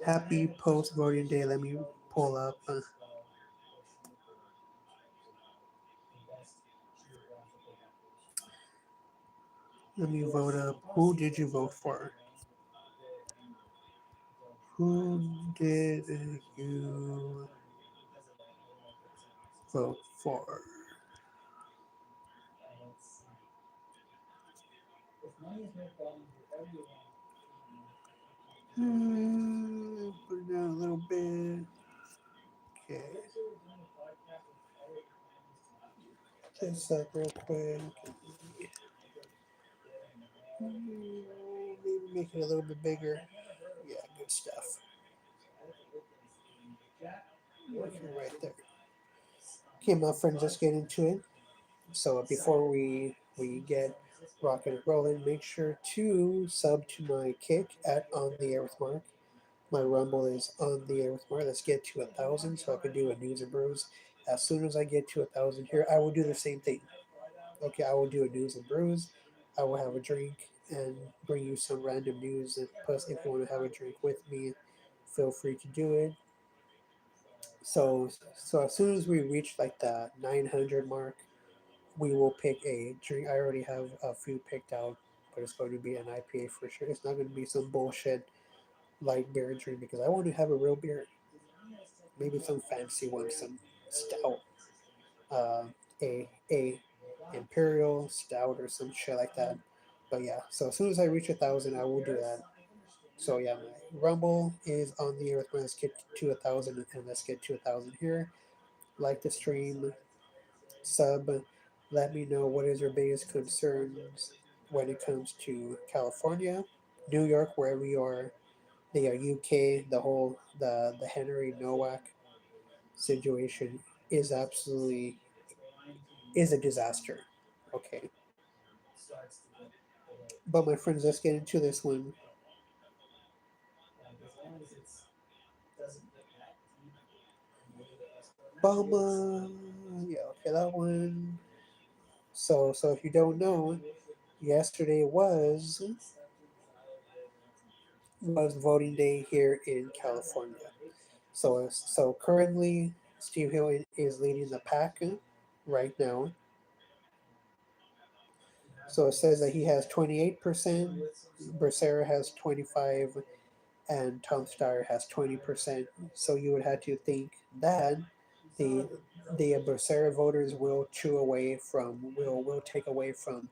Happy post voting day. Let me pull up. Let me vote up. Who did you vote for? Who did you vote for? Put it down a little bit. Okay. This up real quick. Maybe make it a little bit bigger. Yeah, good stuff. Okay, right there. Okay, my friends, let's get into it. So before we get rocking and rolling, make sure to sub to my kick at On the Air with Mark. My Rumble is On the Air with Mark. Let's get to 1,000 so I can do a news and brews. As soon as I get to 1,000 here, I will do the same thing. Okay, I will do a news and brews. I will have a drink and bring you some random news. And plus, if you want to have a drink with me, feel free to do it. So as soon as we reach like the 900 mark, we will pick a drink. I already have a few picked out, but it's going to be an IPA for sure. It's not going to be some bullshit light beer drink because I want to have a real beer. Maybe some fancy one, some stout, uh, a imperial stout or some shit like that. But yeah, so as soon as I reach 1,000, I will do that. So yeah, my Rumble is on the air with my. Let's get to 1,000 and let's get to 1,000 here. Like the stream, sub. Let me know what is your biggest concerns when it comes to California, New York, wherever you are, the UK, the Henry Nowak situation is absolutely is a disaster. Okay, but my friends, let's get into this one. Obama, yeah, okay, that one. So if you don't know, yesterday was voting day here in California. So currently, Steve Hill is leading the pack right now. So it says that he has 28%, Becerra has 25, and Tom Steyer has 20%. So you would have to think that the the Becerra voters will will take away from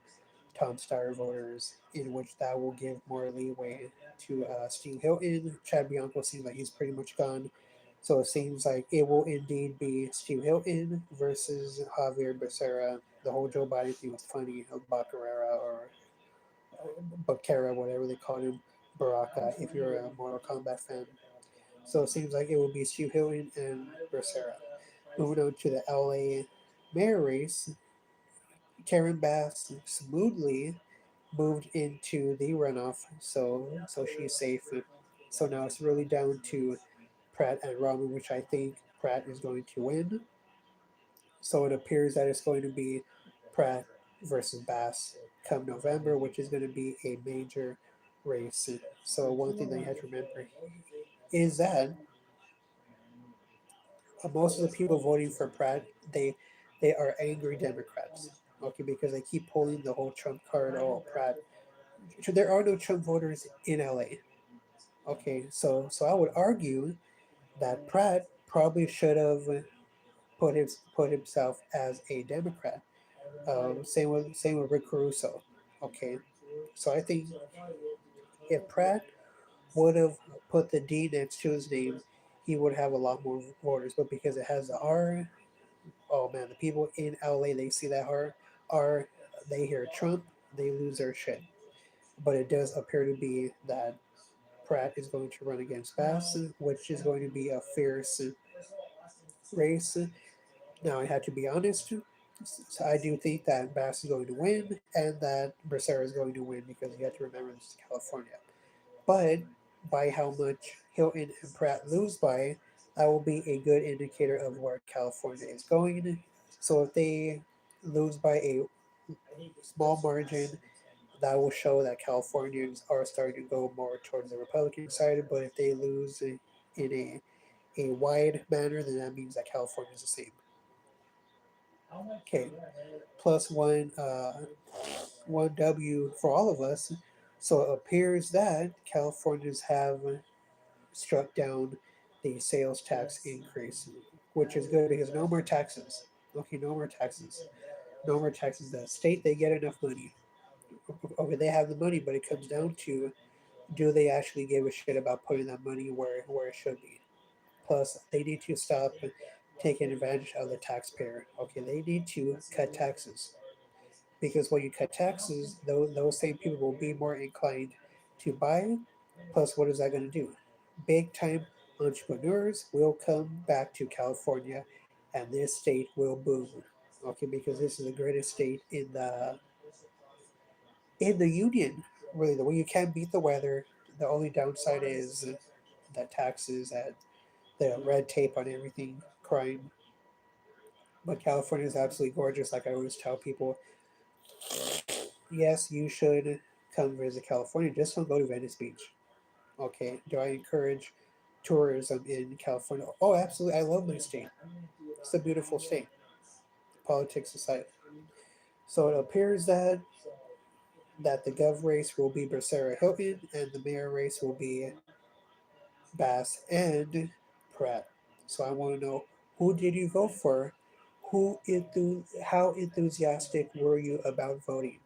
Tom Steyer voters, in which that will give more leeway to Steve Hilton. Chad Bianco seems like he's pretty much gone. So it seems like it will indeed be Steve Hilton versus Javier Becerra. The whole Joe Biden thing was funny, of Baccarera or Baccara, whatever they call him, Baraka, if you're a Mortal Kombat fan. So it seems like it will be Steve Hilton and Becerra. Moving on to the LA mayor race, Karen Bass smoothly moved into the runoff, so she's safe. So now it's really down to Pratt and Robin, which I think Pratt is going to win. So it appears that it's going to be Pratt versus Bass come November, which is going to be a major race. So one thing that you have to remember is that most of the people voting for Pratt, they are angry Democrats. Okay, because they keep pulling the whole Trump card. Oh, Pratt. There are no Trump voters in LA. Okay, so I would argue that Pratt probably should have put himself as a Democrat. Same with Rick Caruso. Okay, so I think if Pratt would have put the D next to his name, he would have a lot more voters. But because it has the R, oh man, the people in LA they see that R, they hear Trump, they lose their shit. But it does appear to be that Pratt is going to run against Bass, which is going to be a fierce race. Now, I had to be honest. So I do think that Bass is going to win and that Bracera is going to win because you have to remember this is California. But by how much Hilton and Pratt lose by, that will be a good indicator of where California is going. So if they lose by a small margin, that will show that Californians are starting to go more towards the Republican side. But if they lose in a wide manner, then that means that California is the same. Okay, plus one W for all of us. So it appears that Californians have struck down the sales tax increase, which is good because no more taxes. Okay, no more taxes. No more taxes. The state, they get enough money. Okay, they have the money, but it comes down to, do they actually give a shit about putting that money where it should be? Plus, they need to stop taking advantage of the taxpayer. Okay, they need to cut taxes because when you cut taxes, those same people will be more inclined to buy. Plus, what is that going to do? Big time entrepreneurs will come back to California, and this state will boom. Okay, because this is the greatest state in the union. Really, the way you can't beat the weather. The only downside is the taxes and the red tape on everything, crime. But California is absolutely gorgeous. Like I always tell people, yes, you should come visit California. Just don't go to Venice Beach. Okay. Do I encourage tourism in California? Oh, absolutely. I love my state. It's a beautiful state. Politics aside. So it appears that the gov race will be Becerra Hilton and the mayor race will be Bass and Pratt. So I want to know, who did you vote for? How enthusiastic were you about voting?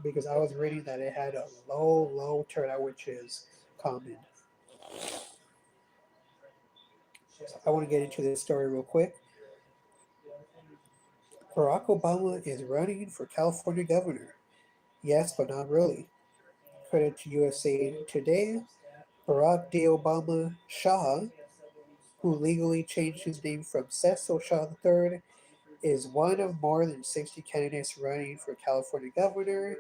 Because I was reading that it had a low turnout, which is common. So I want to get into this story real quick. Barack Obama is running for California governor. Yes, but not really. Credit to USA Today. Barack D. Obama Shah, who legally changed his name from Cecil Shah III, is one of more than 60 candidates running for California governor.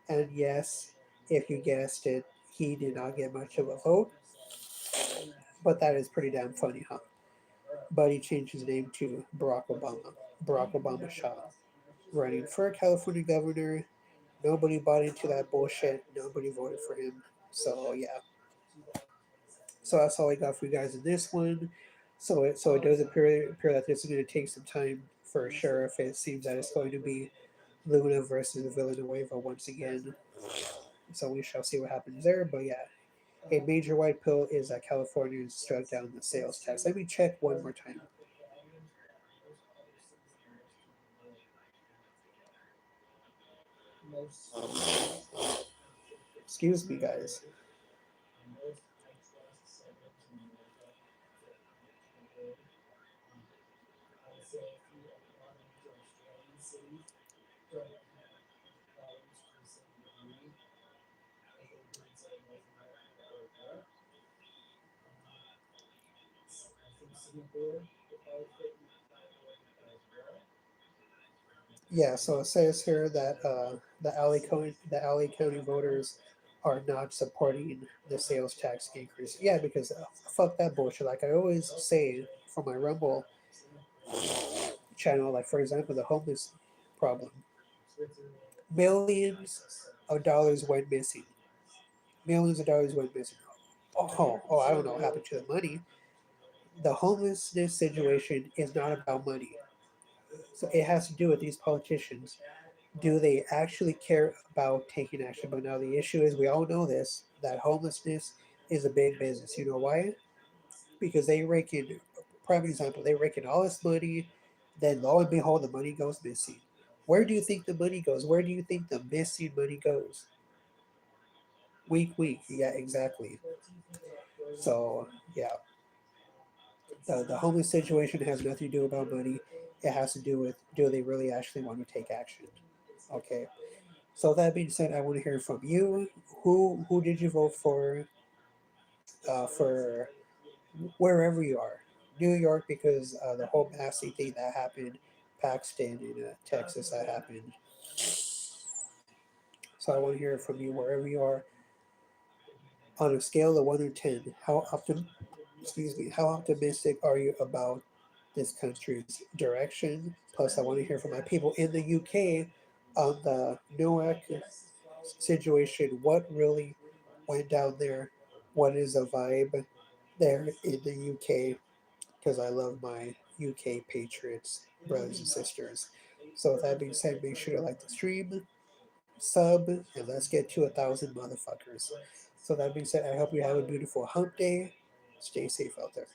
And yes, if you guessed it, he did not get much of a vote. But that is pretty damn funny, huh? But he changed his name to Barack Obama. Barack Obama Shah. Running for California governor. Nobody bought into that bullshit. Nobody voted for him. So yeah. So that's all I got for you guys in this one. So it does appear that this is going to take some time for sure. If it seems that it's going to be Luna versus Villanueva once again. So we shall see what happens there. But yeah, a major white pill is that California struck down the sales tax. Let me check one more time. Excuse me, guys. Yeah, so it says here that the LA County voters are not supporting the sales tax increase. Yeah, because fuck that bullshit. Like I always say for my Rumble channel, like for example, the homeless problem. Millions of dollars went missing. Millions of dollars went missing. I don't know what happened to the money. The homelessness situation is not about money. So it has to do with these politicians. Do they actually care about taking action? But now the issue is, we all know this, that homelessness is a big business. You know why? Because they rake in, prime example, they rake in all this money, then lo and behold, the money goes missing. Where do you think the money goes? Where do you think the missing money goes? Week, week. Yeah, exactly. So, yeah, the homeless situation has nothing to do about money. It has to do with, do they really actually want to take action? Okay. So that being said, I want to hear from you. Who did you vote for wherever you are? New York, because the whole Massey thing that happened, Paxton in Texas that happened. So I want to hear from you wherever you are. On a scale of 1 to 10, how optimistic are you about this country's direction? Plus, I want to hear from my people in the UK on the Newark. situation, what really went down there, what is a vibe there in the UK, because I love my UK Patriots brothers and sisters. So with that being said, make sure to like the stream, sub, and let's get to 1,000 motherfuckers. So that being said, I hope you have a beautiful hump day. Stay safe out there.